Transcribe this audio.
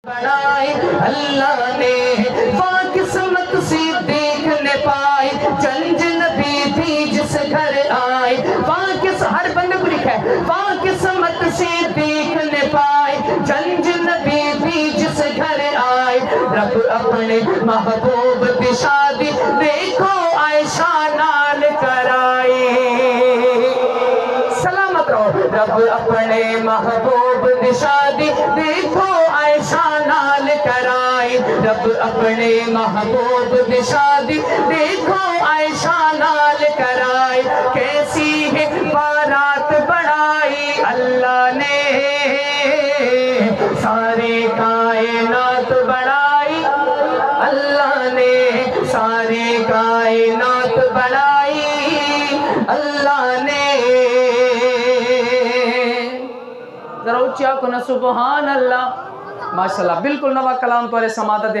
بڑھائے اللہ نے قسمت سے دیکھنے پائے چند نبی بھی جس گھر آئے ہر بند کو لکھا ہے قسمت سے دیکھنے پائے چند نبی بھی جس گھر آئے رب اپنے محبوب کی شادی دیکھو عائشہ نال کرائے سلامت رہو رب اپنے محبوب کی شادی دیکھو عائشہ نال کرائے رب اپنے محبوب کی شادی دیکھو عائشہ نال کرائے کیسی ہے بارات بڑھائی اللہ نے سارے کائنات بڑھائی اللہ نے سارے کائنات بڑھائی اللہ نے ذرا اچھا کنا سبحان اللہ ماشاءاللہ بالکل نوا کلام پر سماعت